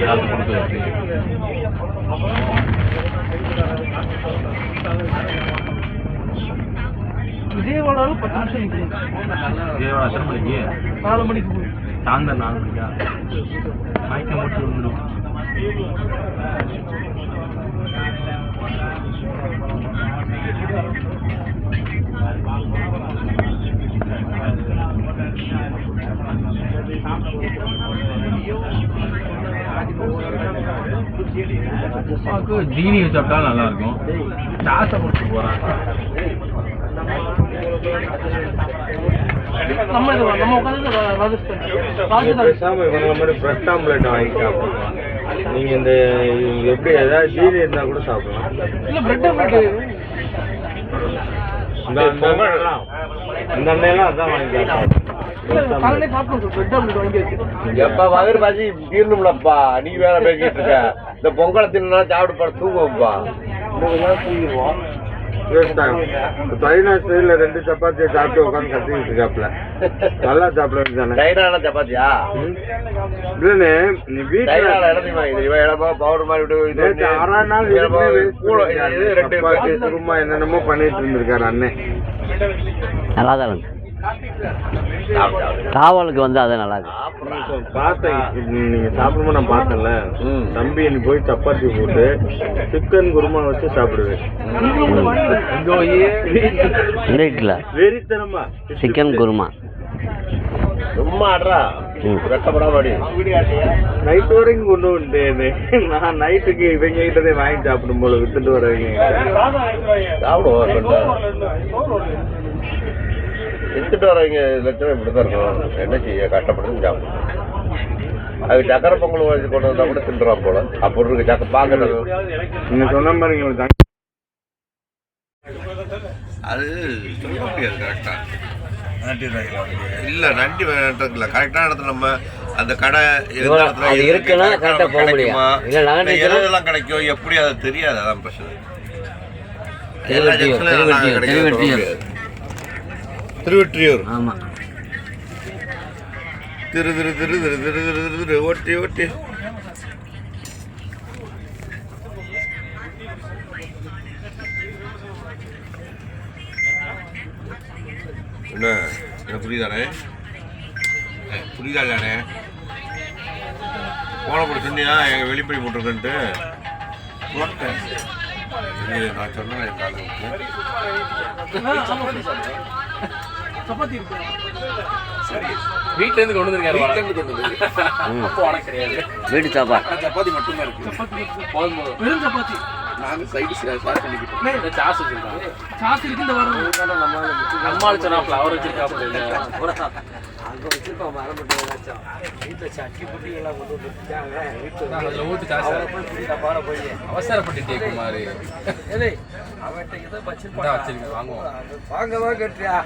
எல்லாத்தையும் கொடுத்து வச்சு விஜயவாடாவில் 10 நிமிஷம் நிற்கணும். விஜயவாடா எத்தனை மணிக்கு? 4 மணிக்கு போய் சாயந்தரம் 4 மணிக்கா? ஆயிரத்தி மட்டும் வந்துடும். ஜீனி சாப்பிட்டாலும் நல்லா இருக்கும். சாசை முடிச்சு போறாங்க. நம்ம உட்காந்து பிரெட் ஆம்லெட் வாங்கிக்கலாம். நீங்க இந்த எப்படி ஏதாவது ஜீனி இருந்தா கூட சாப்பிடலாம். இல்ல பிரெட் ஆம்லெட் இந்த அண்ணெல்லாம் அதான் வாங்கிக்கலாம். காலையிலே சாப்பிட்டோம். பிரெட் ஆம்லெட் வாங்கி வச்சு எப்ப வயிறு பாசி தீரணும்லப்பா. நீ வேற பேசிட்டு இருக்க. இந்த பொங்கலை தின்னா சாப்பிட்டு போற தூங்குவோம்ப்பா. தூங்கிடுவோம். சைனா ஸ்டைல 2 சப்பாத்தியை சாப்பிட்டு உட்காந்து கத்திக்கிட்டு இருக்காப்ல. நல்லா சாப்பிட வேண்டியதானே. சைனால சப்பாத்தியா இல்லன்னு நீ வீட்டுல இடமா பவுடர் மாதிரி விட்டு 6 நாள் குருமா என்னென்னமோ பண்ணிட்டு இருந்திருக்காரு அண்ணன். நல்லா தான் இருக்கு. காவலுக்கு வந்து அது நல்லா இருக்கு. பார்த்தேன் நீங்க சாப்பிடும்போது நான் பார்த்தேன்ல. தம்பி நீ போய் சப்பாத்தி போட்டு சிக்கன் குருமா வச்சு சாப்பிடுவேன். வெறித்தனமா சிக்கன் குருமா சும்மா ஆடுறா வெட்டப்படாமடி. நைட்டு வரைக்கும் கொண்டு வந்துட்டேன். நான் நைட்டுக்கு இவங்க கிட்டதே வாங்கி சாப்பிடும் போல வித்துட்டு வரவங்க சாப்பிடுவோம். வித்துட்டு வரவங்க லட்சம் இப்படிதான் இருக்கும். என்ன செய்ய கஷ்டப்பட்டு சாப்பிடும். அது சக்கரை பொங்கல் வச்சு கொண்டு வந்தா கூட தின்றான் போல. அப்படி இருக்கு சக்கரை பாக்குறது. நீங்க சொன்ன மாதிரி அது சொல்ல முடியாது கரெக்டா. இல்ல நண்டி வேண்டாம். கரெக்டான இடத்துல நம்ம அந்த கடை இருக்குன்னா கரெக்டா போக முடியுமா? எதெல்லாம் கிடைக்கும் எப்படி அது தெரியாது. அதான் பிரச்சனை. திருவெற்றியூர். ஆமா. திரு திரு திரு திரு திரு திரு திரு ஓட்டி ஓட்டி என்ன புரியுதானே? புரியுதானே? போனப்படி சொன்னியா எங்கள் வெளிப்படை போட்டிருக்கேன்ட்டு போட்டேன். நான் சொன்னேன் என் காலத்துக்கு சப்பாத்தி இருக்கு. சரி வீட்டுல இருந்து கொண்டு வந்துருக்காரு. வீட்டு சாப்பாடு சப்பாத்தி மட்டும்தான் இருக்கு. வெறும் சப்பாத்தி. நாங்க சைடு ஷேர் பண்ணிக்கிட்டோம். சாஸ் வச்சிருக்காங்க. சாஸ் இருக்கு. இந்த வாரம் நம்மால் சொன்னாப்ல அவர் வச்சிருக்காப்ல. அங்கே வச்சிருக்கோம் மரம்பட்டு ஏதாச்சும் வீட்டில் சட்டி புட்டி எல்லாம் கொண்டு வந்துட்டாங்க. வீட்டில் ஊற்று காசு போய் அவசரப்பட்டுட்டே குமார். அவன்கிட்ட இதை வச்சிருப்பாங்க. வாங்குவோம். வாங்கவா கட்டுறியா?